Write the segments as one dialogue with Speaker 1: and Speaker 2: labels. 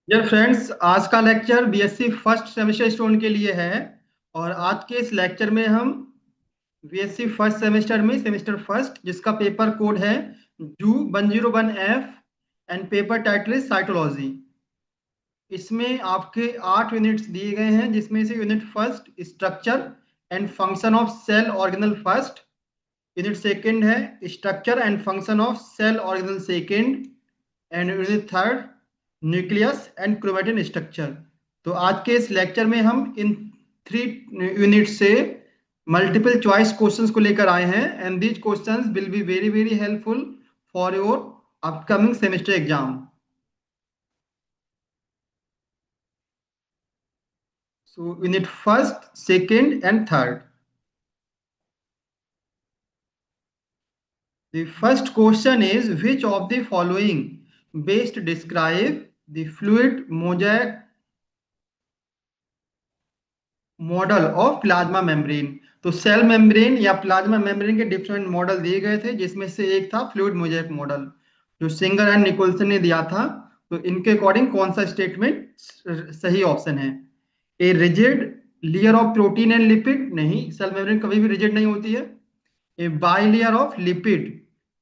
Speaker 1: Dear friends, आज का lecture BSc first semester student के लिए है। और आज के इस लेक्चर में हम बीएससी फर्स्ट सेमेस्टर में सेमेस्टर फर्स्ट जिसका पेपर कोड है zoo 101F and paper title is cytology. इसमें आपके 8 यूनिट्स दिए गए हैं, जिसमें से unit first structure and function of cell organelle first, unit second है structure and function of cell organelle second, and unit third nucleus and chromatin structure. तो आज के इस लेक्चर में हम इन 3 यूनिट से मल्टीपल चॉइस क्वेश्चंस को लेकर आए हैं, and these questions will be very very helpful for your upcoming semester exam. So unit first, second and third. The first question is, which of the following best describe the fluid mosaic model of plasma membrane? तो cell membrane या plasma membrane के different model दिए गए थे, जिसमें से एक था फ्लूइड मोज़ेक मॉडल जो सिंगर एंड निकोलसन ने दिया था। तो इनके अकॉर्डिंग कौन सा स्टेटमेंट सही ऑप्शन है? A rigid layer of protein and lipid, नहीं, सेल मेम्ब्रेन कभी भी रिजिड नहीं होती है। A bilayer of lipid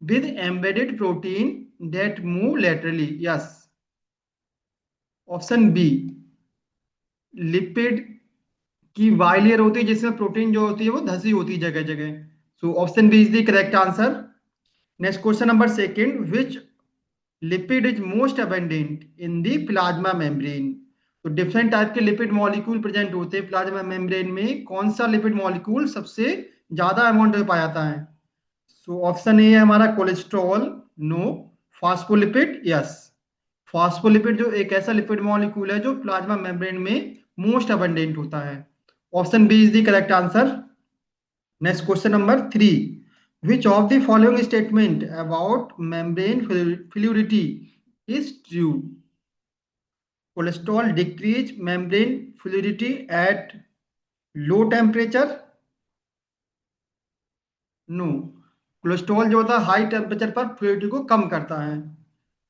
Speaker 1: with embedded protein that move laterally, yes. Option B, lipid की वाइलियर होती है जिसमें प्रोटीन जो होती है वो धसी होती है जगह जगह। So option B is the correct answer. Next question number second, which lipid is most abundant in the plasma membrane? तो डिफरेंट टाइप के लिपिड मॉलिक्यूल प्रेजेंट होते हैं प्लाज्मा मेम्ब्रेन में, कौन सा लिपिड मॉलिक्यूल सबसे ज्यादा अमाउंट में पाया जाता है? सो ऑप्शन ए है हमारा cholesterol, no. Phospholipid, yes. Phospholipid जो एक ऐसा लिपिड मॉलिक्यूल है जो प्लाज्मा मेम्ब्रेन में मोस्ट अबंडेंट होता है। Option B is the correct answer. Next question number three, which of the following statement about membrane fluidity is true? Cholesterol decrease membrane fluidity at low temperature, no. Cholesterol जो होता है high temperature पर fluidity को कम करता है।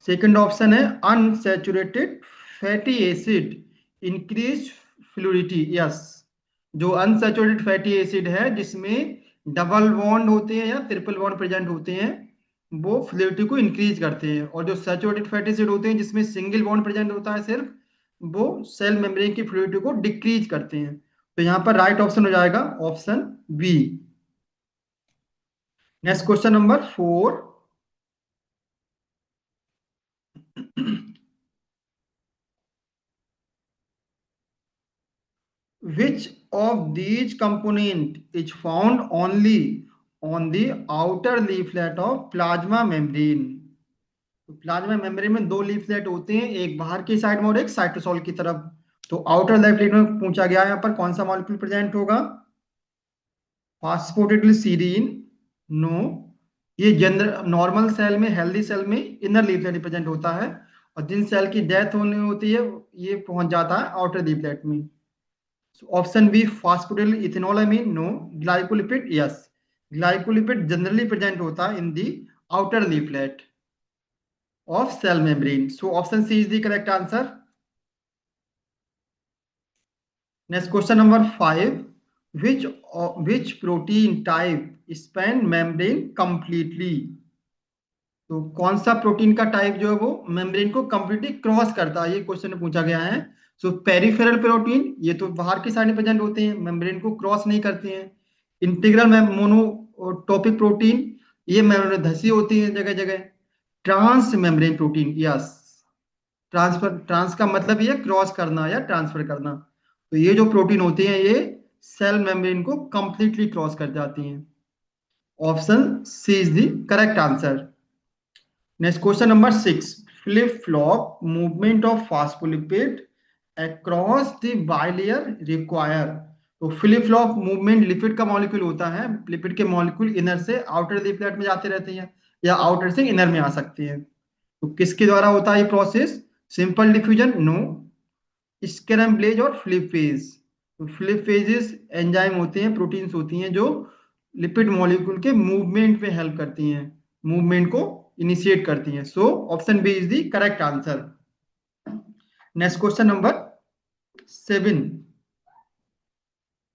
Speaker 1: Second option है unsaturated fatty acid increase fluidity, yes. जो unsaturated fatty acid है जिसमें डबल बॉन्ड होते हैं या ट्रिपल बॉन्ड प्रेजेंट होते हैं, वो फ्लूइडिटी को इंक्रीज करते हैं। और जो सैचुरेटेड फैटी एसिड होते हैं जिसमें सिंगल बॉन्ड प्रेजेंट होता है सिर्फ, वो सेल मेम्ब्रेन की फ्लूइडिटी को डिक्रीज करते हैं। तो यहाँ पर राइट ऑप्शन हो जाएगा option B. Next question number four, which of these component is found only on the outer leaflet of plasma membrane? तो प्लाज्मा मेम्ब्रेन में दो लीफलेट होते हैं, एक बाहर की साइड में और एक साइटोसोल की तरफ। तो आउटर लीफलेट में पूछा गया है यहाँ पर कौन सा मॉलिक्यूल प्रेजेंट होगा? फास्फोडिलिसीरीन, नो। ये जनरल नॉर्मल सेल में, हेल्दी सेल में इनर लीफलेट प्रेजेंट होता है, और जिन सेल की डेथ होनी होती है ये पहुंच जाता है आउटर लीफलेट में। Option B phosphatidyl ethanolamine, no. Glycolipid, yes. Glycolipid generally present होता है in the outer leaflet of cell membrane. So option C is the correct answer. Next question number five, which which protein type span membrane completely? तो कौन सा protein का type जो है वो membrane को कंप्लीटली क्रॉस करता है, ये क्वेश्चन में पूछा गया है। सो पेरिफेरल प्रोटीन, ये तो बाहर की साइड में प्रेजेंट होते हैं, मेम्ब्रेन को क्रॉस नहीं करते हैं। इंटीग्रल मोनोटोपिक प्रोटीन, ये मेम्ब्रेन धसी होती है जगह जगह। Trans membrane protein, yes. Transfer, trans का मतलब ये क्रॉस करना या ट्रांसफर करना। तो ये जो प्रोटीन होती हैं ये सेल मेम्ब्रेन को कंप्लीटली क्रॉस कर जाती हैं। Option C is the correct answer. Next question number six, flip flop movement of phospholipid across the bilayer require? तो फ्लिप फ्लॉप मूवमेंट लिपिड का मॉलिक्यूल होता है, लिपिड के मॉलिक्यूल इनर से आउटर लिपिड में जाते रहते हैं या आउटर से इनर में आ सकते हैं। तो किसके द्वारा होता है ये process? Simple diffusion, no. Scramblase और फ्लिप फेज। तो फ्लिप फेजेस एंजाइम होते हैं, प्रोटीन्स होती हैं जो लिपिड मॉलिक्यूल के मूवमेंट में हेल्प करती हैं, मूवमेंट को इनिशिएट करती हैं। So option B is the correct answer. Next question number 7.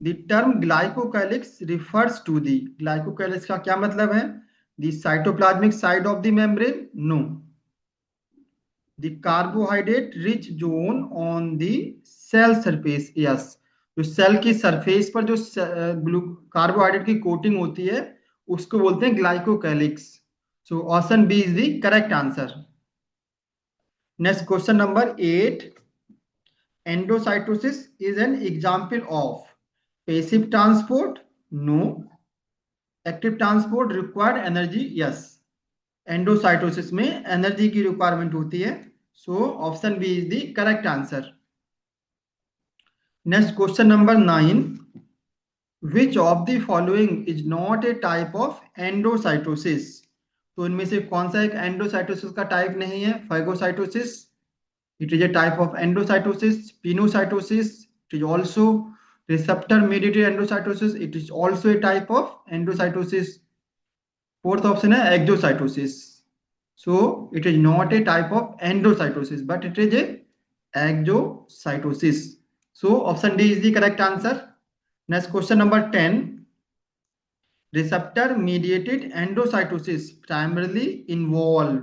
Speaker 1: The term glycocalyx refers to the glycocalyx का क्या मतलब है? The cytoplasmic side of the membrane? No. The carbohydrate rich zone on the cell surface? Yes. जो cell की surface पर जो carbohydrate की coating होती है उसको बोलते हैं glycocalyx. So option B is the correct answer. Next question number 8. Endocytosis is an example of passive transport? No. Active transport required energy? Yes. Endocytosis में एनर्जी की रिक्वायरमेंट होती है. So option B is the correct answer. Next question number 9. Which of the following is not a type of endocytosis? तो इनमें से कौन सा एक एंडोसाइटोसिस का टाइप नहीं है? Phagocytosis, it is a type of endocytosis. Pinocytosis, it is also receptor mediated endocytosis, it is also a type of endocytosis. Fourth option है exocytosis. So it is not a type of endocytosis but it is a exocytosis. So option D is the correct answer. Next question number 10. Receptor mediated endocytosis primarily involve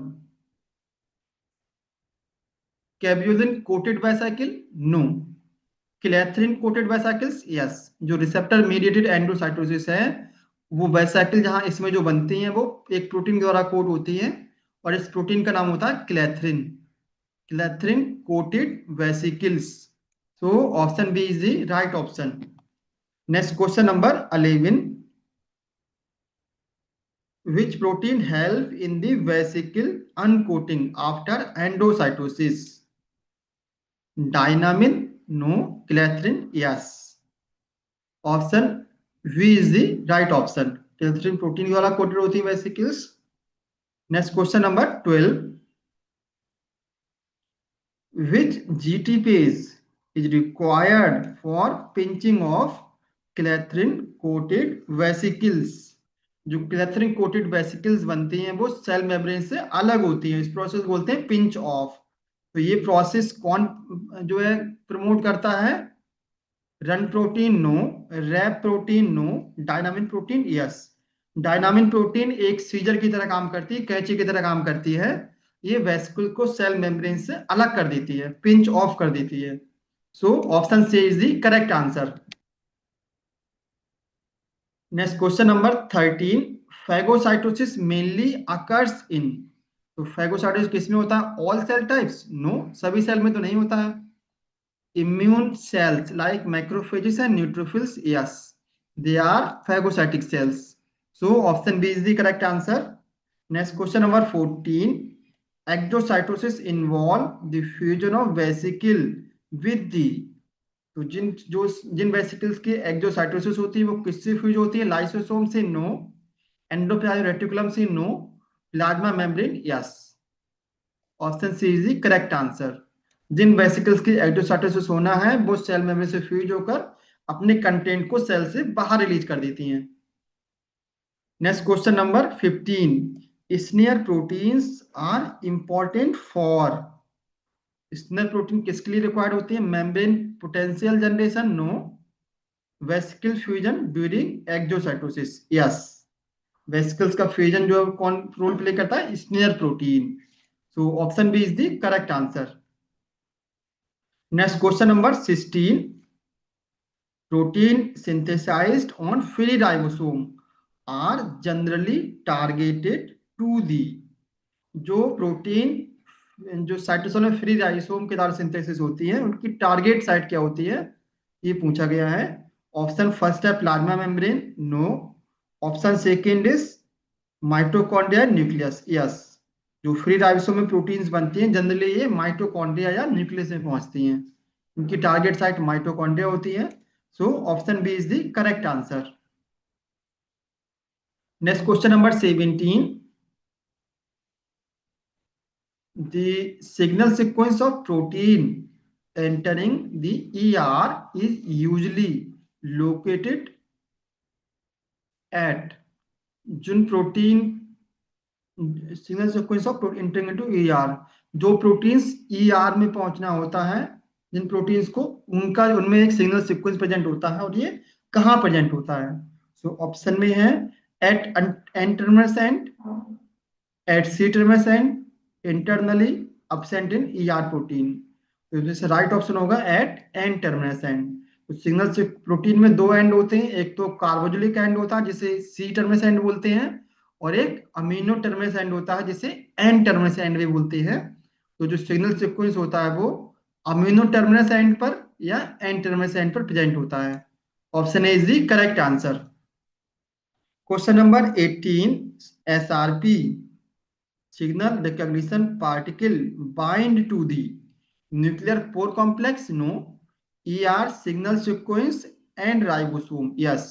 Speaker 1: caveolin coated vesicle? No. Clathrin coated vesicles? Yes. जो receptor mediated endocytosis है वो vesicle जहां इसमें जो बनती हैं वो एक प्रोटीन द्वारा कोट होती है और इस प्रोटीन का नाम होता है clathrin. Clathrin coated vesicles. So option B is the right option. Next question number 11. Which protein help in the vesicle uncoating after endocytosis? Dynamin? No. Clathrin? Yes. Option B is the right option. Clathrin protein द्वारा coated होती है vesicles. Next question number 12. Which GTPase is required for pinching off clathrin coated vesicles? जो clathrin coated vesicles बनती हैं वो cell membrane से अलग होती हैं. इस प्रोसेस बोलते हैं पिंच ऑफ. तो ये प्रोसेस कौन जो है प्रमोट करता है? Ran protein? No. Rap protein? No. Dynamin protein? Yes. Dynamin protein एक सीजर की तरह काम करती है, कैंची की तरह काम करती है. ये वेसिकल को सेल मेम्ब्रेन से अलग कर देती है, पिंच ऑफ कर देती है. So option C is the correct answer. Next question number 13. Phagocytosis mainly occurs in? तो फैगोसाइटोसिस किसमें होता है? All cell types? नो. सभी सेल में तो नहीं होता है. immune cells like macrophages and neutrophils? Yes, they are phagocytic cells. So option B is the correct answer. Next question number 14. Exocytosis involve the fusion of vesicle with the. तो जिन vesicles की exocytosis होती है वो किससे fuse होती है? Lysosome से? No. Endoplasmic reticulum से? No. Plasma membrane? Yes. Option C is the correct answer. जिन वेसिकल्स की एक्सोसाइटोसिस होना है वो सेल मेम्ब्रेन से फ्यूज होकर अपने कंटेंट को सेल से बाहर रिलीज कर देती हैं. Next question number 15. Snare proteins are important for? Snare protein किसके लिए रिक्वायर्ड होती है? Membrane potential generation? No. Vesicle fusion during exocytosis? Yes. Vesicles का फ्यूजन जो कौन रोल प्ले करता है? Snare protein. So option B is the correct answer. Next question number 16. Protein synthesized on free ribosome are generally targeted to the. जो protein जो cytosol में free ribosome के द्वारा सिंथेसिस होती है उनकी टारगेट साइट क्या होती है? ये पूछा गया है. ऑप्शन फर्स्ट है plasma membrane? No. Option second is mitochondria nucleus? Yes. जो फ्री राइबोसोम में प्रोटीन्स बनती हैं जनरली ये माइटोकॉन्ड्रिया या न्यूक्लियस में पहुंचती हैं. उनकी टारगेट साइट माइटोकॉन्ड्रिया होती है. So option B is the correct answer. Next question number 17. The signal sequence of protein entering the ER is usually located at. जिन protein signal sequence of entering into ER, जो proteins ER में पहुंचना होता है, जिन proteins को, उनका उनमें एक सिग्नल सीक्वेंस प्रेजेंट होता है, और ये कहाँ प्रेजेंट होता है? सो ऑप्शन में है at N terminus end, at C terminus end, internally absent in ER protein. तो जैसे राइट ऑप्शन होगा एट एन टर्मिनस एंड। तो सिग्नल से प्रोटीन में दो एंड होते हैं, एक तो कार्बोक्सिलिक एंड होता है जिसे सी टर्मिनस एंड बोलते हैं, और एक अमीनो टर्मिनस एंड होता है जिसे एन टर्मिनस एंड भी बोलते हैं। तो जो सिग्नल सीक्वेंस होता है वो अमीनो टर्मिनस एंड पर या एन टर्मिनस एंड पर प्रेजेंट होता है। Option A is the correct answer. Question number 18, SRP signal recognition particle bind to the nuclear pore complex, no. ER signal sequence and ribosome, yes.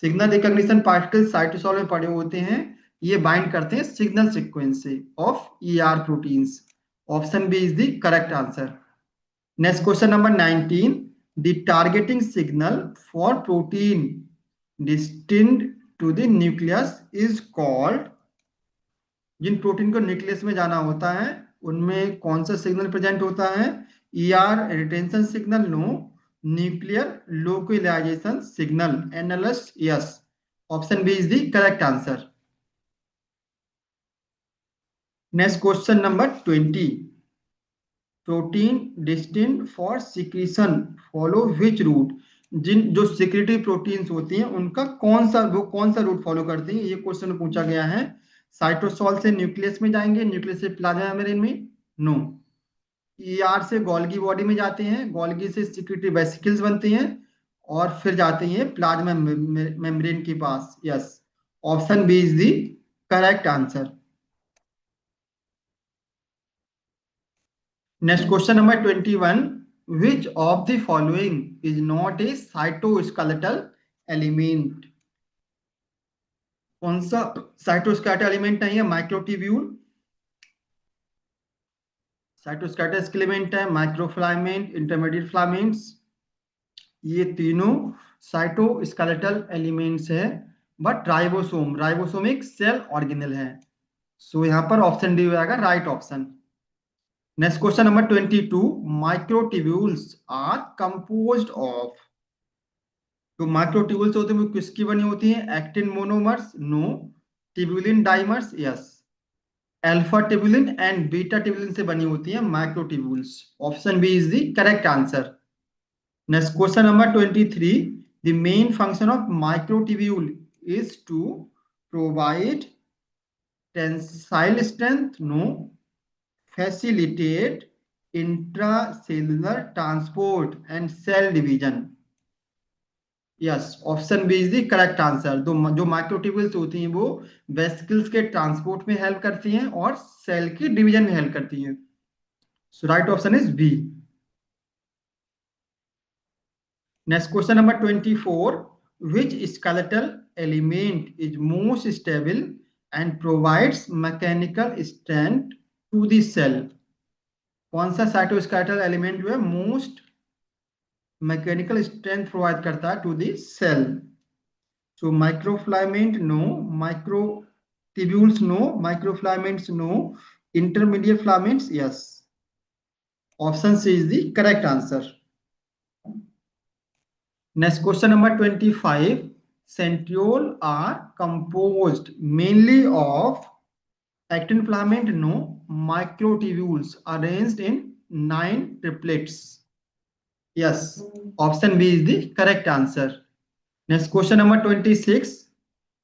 Speaker 1: Signal recognition particle cytosol में पड़े होते हैं, ये bind करते हैं signal sequence से of ER proteins. Option B is the correct answer. Next question number 19, the targeting signal for protein distinct to the nucleus is called. जिन protein को न्यूक्लियस में जाना होता है उनमें कौन सा सिग्नल प्रेजेंट होता है? ER retention signal, no. Nuclear localization signal, NLS, yes. Option B is the correct answer. Next question number 20, protein distinct for secretion follow which route. जिन जो सिक्रेटरी प्रोटीन्स होती हैं उनका कौन सा रूट फॉलो करती हैं, ये क्वेश्चन पूछा गया है। साइटोसोल से न्यूक्लियस में जाएंगे, न्यूक्लियस से प्लाज्मा मेम्ब्रेन में, नो. ईआर से गोल्गी बॉडी में जाते हैं, गोल्गी से सिक्रेटरी वेसिकल्स बनते हैं, और फिर जाते हैं प्लाज्मा मेम्ब्रेन के पास, yes. Option B is the correct answer. Next question number 21, which of the following is not a cytoskeletal element? कौन सा साइटोस्केलेटल एलिमेंट नहीं है? माइक्रोट्यूब्यूल, साइटोस्केलेटल एलिमेंट है, माइक्रोफिलामेंट, इंटरमीडिएट फिलामेंट्स, ये तीनों साइटोस्केलेटल एलिमेंट्स है। बट राइबोसोम एक cell organelle है। सो यहाँ पर ऑप्शन डी हो जाएगा right option. Next question number 22, microtubules are composed of. तो माइक्रोट्यूब्यूल्स होते हैं वो किसकी बनी होती हैं? Actin monomers, no. Tubulin dimers, yes. Alpha tubulin and beta tubulin से बनी होती है microtubules. Option B is the correct answer. Next question number 23, the main function of microtubule is to provide tensile strength, no. Facilitate intracellular transport and cell division, yes. Option B is the correct answer. जो microtubules होती हैं वो vesicles के transport में help करती हैं और cell की डिवीजन में हेल्प करती हैं। So right option is B. Next question number 24, which skeletal element is most stable and provides mechanical strength to the cell? कौन सा साइटोस्केलेटल एलिमेंट जो है मोस्ट मैकेनिकल स्ट्रेंथ प्रोवाइड करता है to the cell? So microfilament, no. Microtubules, no. Microfilaments, no. Intermediate filaments, yes. Option C is the correct answer. Next question number 25, centriole are composed mainly of actin filament, no. Microtubules arranged in 9 triplets, yes. Option B is the correct answer. Next question number 26,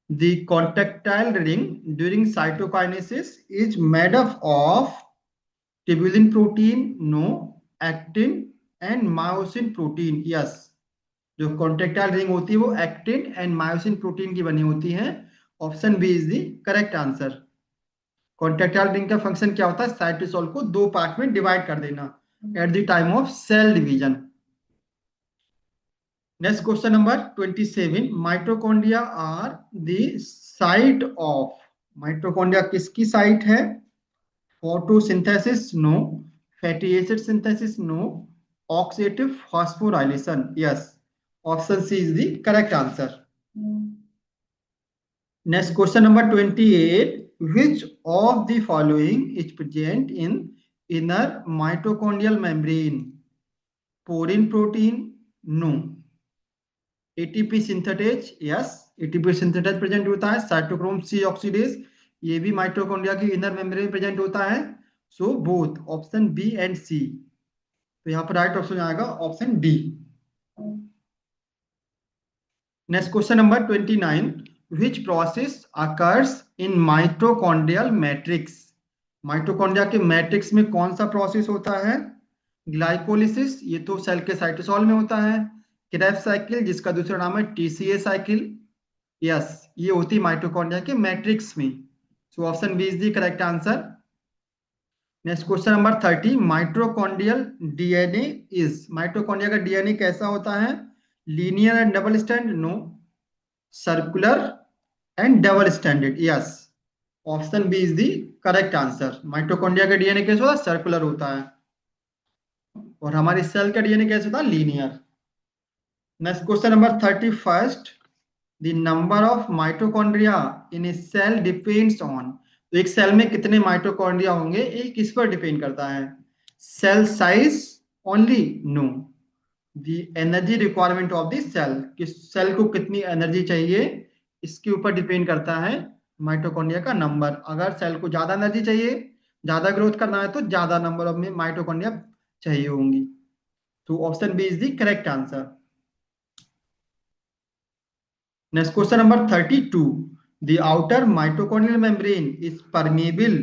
Speaker 1: the contractile ring during cytokinesis is made up of tubulin protein, no. Actin and myosin protein, yes. जो contractile ring होती है वो actin and myosin protein की बनी होती है। Option B is the correct answer. Contractile ring का function क्या होता है? साइटोसोल को दो पार्ट में डिवाइड कर देना at the time of cell division. Next question number 27, mitochondria are the site of. Mitochondria किसकी साइट है? Photosynthesis, no. Fatty acid synthesis, no. Oxidative phosphorylation, yes. Option C is the correct answer. Next question number 28, which of the following is present in inner mitochondrial membrane? Porine protein? No. ATP synthetase? Yes, ATP synthetase present होता है. Cytochrome C oxidase, ये भी mitochondria की inner membrane में present होता है. So both option B and C. तो यहाँ पर राइट ऑप्शन आएगा option D. Next question number 29. Which process occurs in mitochondrial matrix? Mitochondria के मैट्रिक्स में कौन सा प्रोसेस होता है? ग्लाइकोलिसिस, ये तो सेल के साइटोसॉल में होता है. क्रेब्स साइकिल, जिसका दूसरा नाम है टीसीए साइकिल, यस, ये होती है माइटोकॉन्ड्रिया के मैट्रिक्स में. So option B is the correct answer. Next question number 30. Mitochondrial DNA is, mitochondria का डीएनए कैसा होता है? Linear and double stand? No. Circular and double standard? Yes, option B is the correct answer. Mitochondria का DNA कैसा होता है? Circular होता है. और हमारी सेल का डीएनए कैसा होता है? Linear. Next question number 31. The number of mitochondria in a cell depends on, तो एक सेल में कितने माइटोकॉन्ड्रिया होंगे ये किस पर डिपेंड करता है? Cell size only? No. The energy requirement of the cell, किस सेल को कितनी एनर्जी चाहिए इसके ऊपर डिपेंड करता है माइटोकॉन्ड्रिया का नंबर. अगर सेल को ज्यादा एनर्जी चाहिए, ज्यादा ग्रोथ करना है, तो ज्यादा नंबर ऑफ माइटोकॉन्ड्रिया चाहिए होंगी. तो option B is the correct answer. Next question number 32. The outer mitochondrial membrane is permeable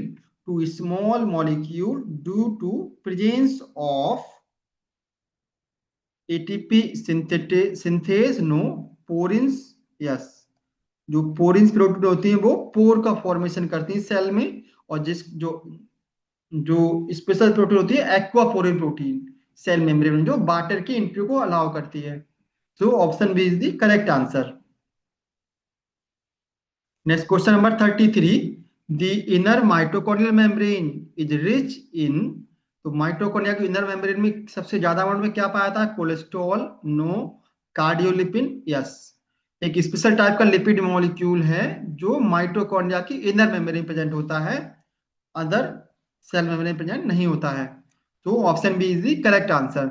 Speaker 1: to small molecule due to presence of ATP synthase? No. Porins? Yes. जो porins protein होती हैं वो पोर का formation करती हैं सेल में, और जो स्पेशल प्रोटीन होती है एक्वापोरिन प्रोटीन सेल मेम्ब्रेन में, जो वाटर की एंट्री को अलाउ करती है. So option B is the correct answer. Next question number 33. The inner mitochondrial membrane is rich in, तो माइटोकॉन्ड्रिया के इनर मेम्ब्रेन में सबसे ज्यादा अमाउंट में क्या पाया था? कोलेस्ट्रॉल? नो. कार्डियोलिपिन? यस. एक स्पेशल टाइप का लिपिड मॉलिक्यूल है जो माइटोकॉन्ड्रिया की इनर मेम्ब्रेन प्रेजेंट होता है, अदर सेल मेम्ब्रेन प्रेजेंट नहीं होता है. तो option B is the correct answer.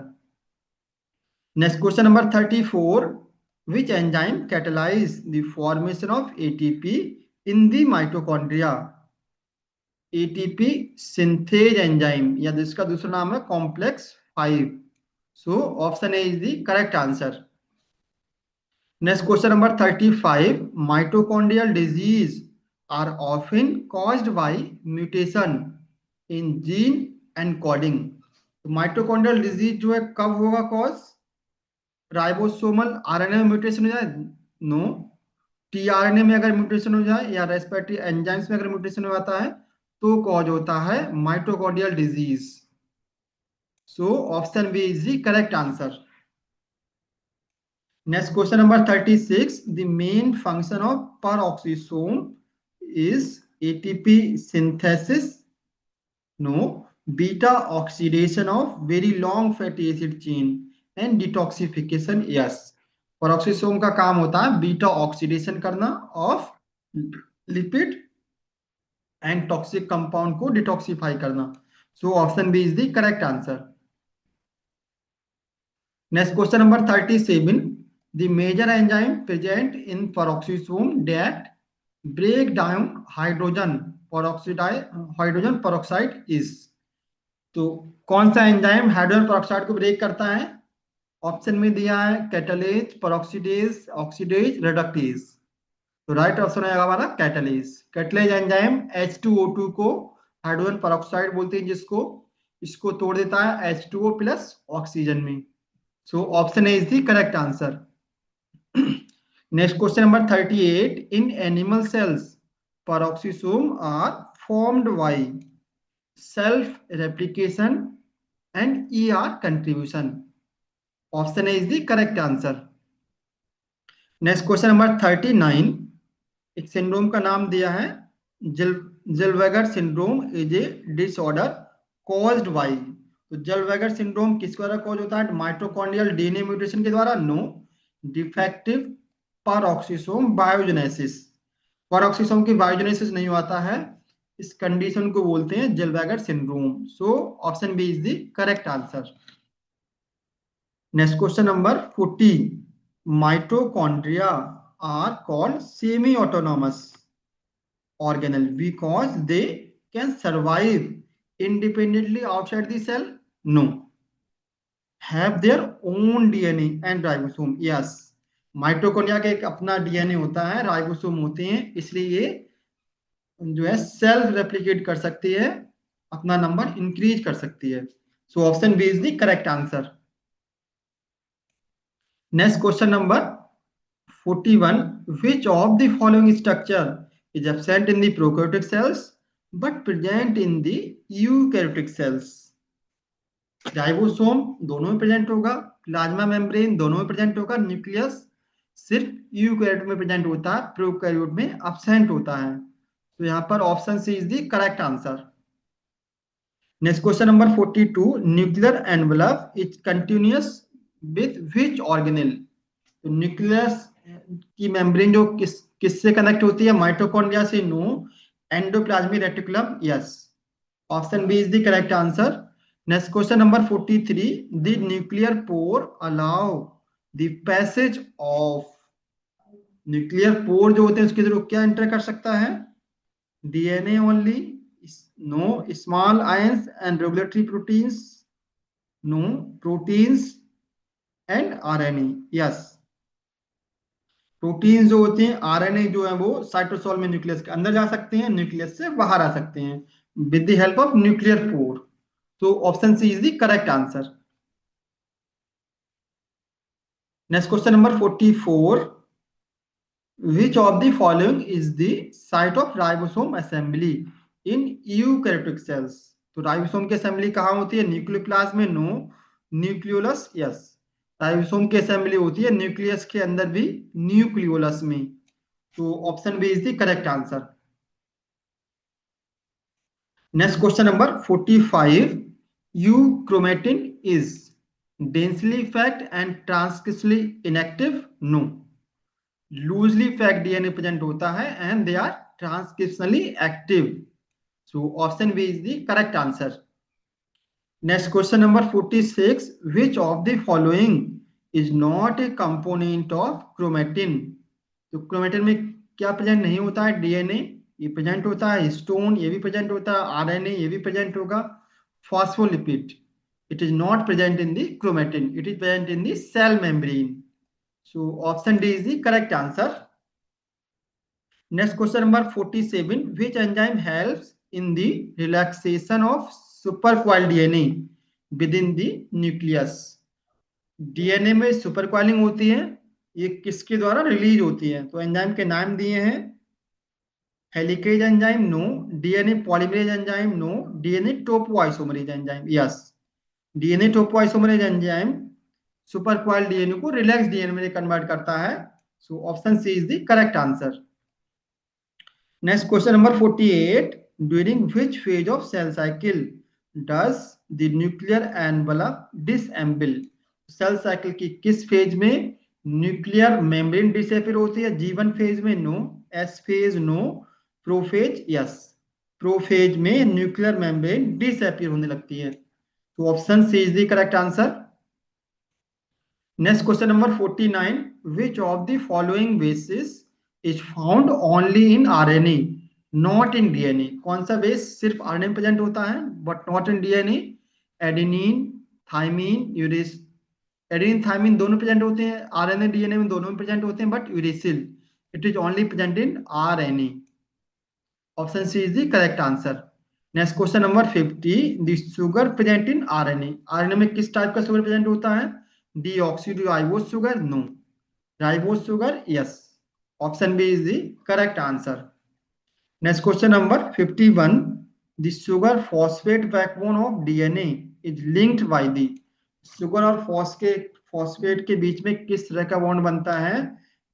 Speaker 1: Next question number 34. Which enzyme catalyze the formation of ATP in the mitochondria? ATP synthase enzyme, या जिसका दूसरा नाम है complex 5. So option A is the correct answer. Next question number 35. Mitochondrial disease are often caused by mutation in gene encoding. तो mitochondrial disease जो है कब होगा कॉज? राइबोसोमल आरएनए में म्यूटेशन हो जाए? नो. टीआरएनए में अगर म्यूटेशन हो जाए, या रेस्पिरेटरी एंजाइम्स में अगर म्यूटेशन हो जाता है, तो कॉज होता है mitochondrial disease. So option B is the correct answer. Next question number 36. The main function of peroxisome is ATP synthesis? No. Beta oxidation of very long fatty acid chain and detoxification? Yes. Peroxisome का काम होता है beta oxidation करना of lipid and toxic compound को detoxify करना. So option B is the correct answer. Next question number 37. The major enzyme present in peroxisome that break down hydrogen peroxide is, तो कौन सा एंजाइम हाइड्रोजन पेरोक्साइड को break करता है? Option में दिया है कैटालेज, पेरोक्सीडेज, ऑक्सीडेज, रिडक्टेज. तो राइट ऑप्शन आएगा हमारा कैटालेज. कैटालेज एंजाइम H2O2 को हाइड्रोजन पेरोक्साइड बोलते हैं, इसको तोड़ देता है H2O प्लस ऑक्सीजन में. So option A is the correct answer. Next question number 38. In animal cells peroxisome are formed by self replication and ER contribution. Option A is the correct answer. Next question number 39. एक syndrome का नाम दिया है Zellweger syndrome is a disorder caused by, तो Zellweger syndrome किस द्वारा cause होता है? माइटोकॉन्ड्रियल डीएनए म्यूटेशन के द्वारा? No. Defective peroxisome biogenesis. Peroxisome की बायोजेनेसिस नहीं होता है, इस कंडीशन को बोलते हैं Zellweger syndrome. So option B is the correct answer. Next question number 14, mitochondria are called semi autonomous organelle because they can survive independently outside the cell? No. Have their own DNA and ribosome? Yes. Mitochondria का एक अपना DNA होता है, ribosome होते हैं, इसलिए ये जो है सेल्फ रेप्लिकेट कर सकती है, अपना नंबर इंक्रीज कर सकती है। So option B is the correct answer. Next question number 41, which of the following structure is absent in the prokaryotic cells but present in the eukaryotic cells? Ribosome दोनों में present होगा, plasma membrane दोनों में present होगा, nucleus सिर्फ eukaryote में present होता है, प्रोकैरियोट में अब्सेंट होता है। तो यहाँ पर option C is the correct answer. Next question number 42, nuclear envelope is continuous with which organelle? तो न्यूक्लियस की मेम्ब्रेन जो किससे कनेक्ट होती है? माइटोकॉन्ड्रिया से? No. Endoplasmic reticulum? Yes. Option B is the correct answer. Next question number 43, the nuclear pore allow the passage of, nuclear pore जो होते हैं उसके थ्रू क्या एंटर कर सकता है? DNA only? No. Small ions and regulatory proteins? No. Proteins and RNA? Yes. Protein जो होते हैं, आरएनए जो है वो साइटोसोल में न्यूक्लियस के अंदर जा सकते हैं, न्यूक्लियस से बाहर आ सकते हैं with the help of nuclear pore. तो option C is the correct answer. Next question number 44, which of the following is the site of ribosome assembly in eukaryotic cells? तो राइबोसोम की असेंबली कहाँ होती है? न्यूक्लियोप्लाज्म में? No. Nucleolus? Yes. Ribosome की assembly होती है न्यूक्लियस के अंदर भी, न्यूक्लियोलस में। तो option B is the correct answer. Next question number 45, euchromatin is densely packed and transcriptionally inactive? No. Loosely packed DNA present होता है and they are transcriptionally active. So option B is the correct answer. Next question number 46, which of the following is not a component of chromatin? तो chromatin में क्या present नहीं होता है? DNA ये present होता है, हिस्टोन ये भी प्रेजेंट होता है, आरएनए ये भी प्रेजेंट होगा, phospholipid it is not present in the chromatin, it is present in the cell membrane. So option D is the correct answer. Next question number 47, which enzyme helps in the relaxation of supercoiled DNA within the nucleus? DNA में सुपरकॉइलिंग होती है, ये किसके द्वारा release होती है? तो enzyme के नाम दिए हैं, helicase enzyme? No. DNA polymerase enzyme? No. DNA topoisomerase enzyme? Yes. DNA topoisomerase enzyme supercoiled DNA को रिलैक्स डीएनए में कन्वर्ट करता है। So option C is the correct answer. Next question number 48, during which phase of cell cycle does the nuclear envelope disassemble? Cell cycle की किस phase में nuclear membrane disappear होती है? G one phase में? No. S phase? No. Prophase? Yes. Prophase में nuclear membrane disappear होने लगती है। तो option C is the correct answer. Next question number 49, which of the following bases is found only in RNA not in DNA? कौन सा base सिर्फ RNA में present होता है but not in DNA? Adenine, thymine, urease, adenine thymine दोनों present होते हैं, RNA DNA में दोनों में प्रेजेंट होते हैं, but uracil it is only present in RNA. Option C is the correct answer. Next question number 50, the sugar present in RNA? RNA में किस टाइप का शुगर प्रेजेंट होता है? Deoxyribose sugar? No. Ribose sugar? Yes. Option B is the correct answer. Next question number 51, the sugar phosphate backbone of DNA is linked by the? Sugar और phosphate के बीच में किस तरह का बॉन्ड बनता है?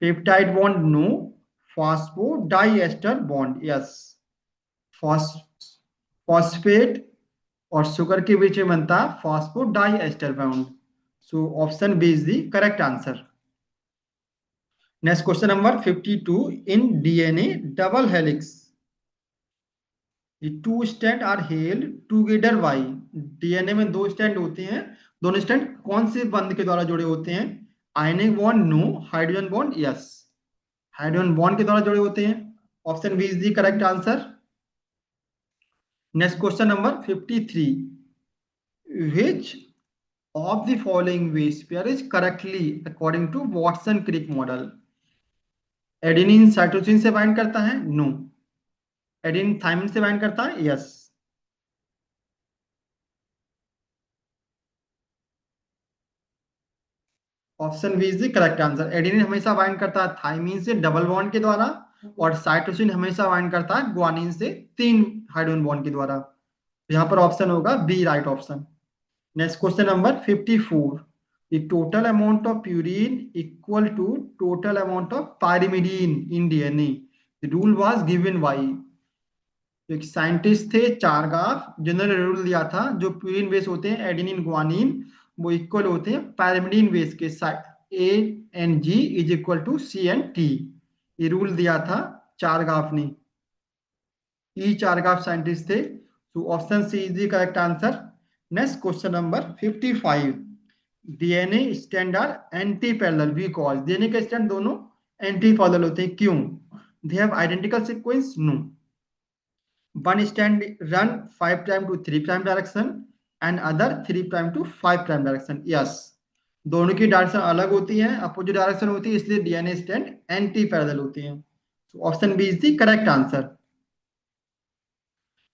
Speaker 1: Peptide bond? No. Phosphodiester bond? Yes. Phosphate और शुगर के बीच में बनता है phosphodiester bond. So option B is the correct answer. Next question number 52, in DNA double helix two strand are held together by. DNA में दो stand होते हैं, दोनों स्टैंड कौन से बंध के द्वारा जुड़े होते हैं? Ionic bond no, hydrogen bond yes. Hydrogen bond के द्वारा जुड़े होते हैं। Option B is the correct answer. Next question number 53, which of the following base pair is correctly according to Watson Crick model? Adenine cytosine से bind करता है? No. Adenine thymine से bind करता है? Yes. Option B is the correct answer. Adenine हमेशा bind करता है thiamine से डबल बॉन्ड के द्वारा, और साइटोसिन हमेशा बाइंड करता है ग्वानिन से तीन हाइड्रोजन बॉन्ड के द्वारा। यहाँ पर ऑप्शन होगा B right option. Next question number 54, the total amount of purine equal to total amount of pyrimidine in DNA, the rule was given by। एक साइंटिस्ट थे चारगाफ, जिन्होंने रूल दिया था जो प्यूरिन बेस होते हैं एडेनिन ग्वानिन वो इक्वल होते हैं पैरिमिडीन बेस के, A and G is equal to C and T. ये रूल दिया था चारगाफ ने। ई चारगाफ साइंटिस्ट थे। तो option C is the correct answer. Next question number 55, DNA strand are antiparallel because DNA के स्टैंड दोनों antiparallel होते हैं, क्यों? They have identical sequence? No. One strand run 5 prime to 3 prime direction and other 3 prime to 5 prime direction, yes. दोनों की direction अलग होती है, अपोजिट डायरेक्शन होती है, इसलिए डीएनए स्टैंड एंटी पैरेलल होती है। Option B is the correct answer.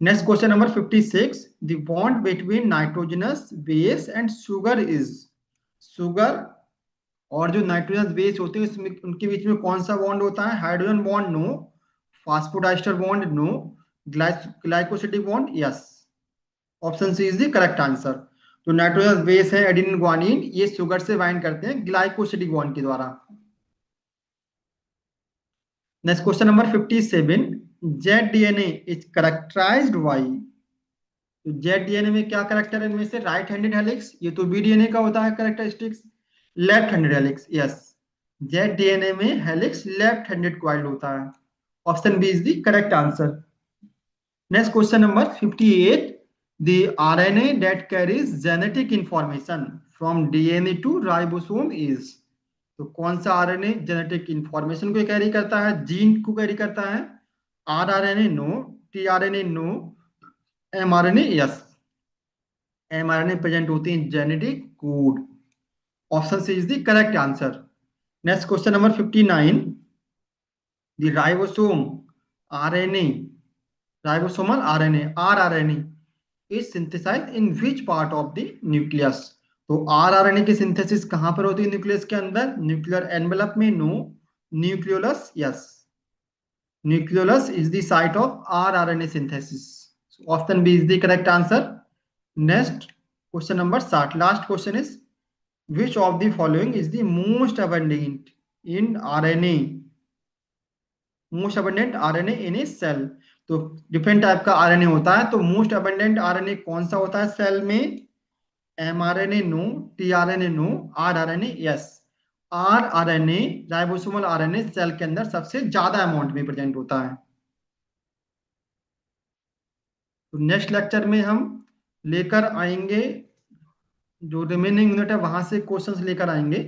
Speaker 1: Next question number 56, the bond between nitrogenous base and sugar is. Sugar और जो नाइट्रोजन बेस होते हैं इसमें उनके बीच में कौन सा बॉन्ड होता है? Hydrogen bond no, phosphodiester bond no, glycosidic bond yes. Option C is the correct answer. तो नाइट्रोजन बेस है एडेनिन ग्वानिन, ये शुगर से बाइंड करते हैं ग्लाइकोसिडिक बॉन्ड के द्वारा। Next question number 57, Z DNA is characterized by. तो Z DNA में क्या करेक्टर है इनमें से? राइट हैंडेड हेलिक्स, ये तो बी डीएनए का होता है characteristics. Left handed helix yes. Z DNA में हेलिक्स लेफ्ट हैंडेड कॉइल्ड होता है। Option B is the correct answer. Next question number 58, the RNA that carries genetic information from DNA to ribosome is। तो कौन सा RNA genetic information को carry करता है, gene को कैरी करता है? R R N A no, T R N A no, M R N A yes. M R N A present होती है genetic code. Option C is the correct answer. Next question number 59, the ribosome RNA, ribosomal RNA R R N A is synthesize in which part of the nucleus. तो rRNA की synthesis कहां पर होती है nucleus के अंदर? Nuclear envelope में no, nucleolus yes. Nucleolus is the site of rRNA synthesis. Option B is the correct answer. Next question number 60, last question is which of the following is the most abundant in RNA, most abundant RNA in a cell. तो different type का RNA होता है, तो most abundant RNA कौन सा होता है cell में? MRNA no, tRNA no, rRNA yes. RRNA ribosomal RNA cell के अंदर सबसे ज्यादा अमाउंट में प्रेजेंट होता है। तो नेक्स्ट लेक्चर में हम लेकर आएंगे जो रिमेनिंग यूनिट है वहां से क्वेश्चंस लेकर आएंगे।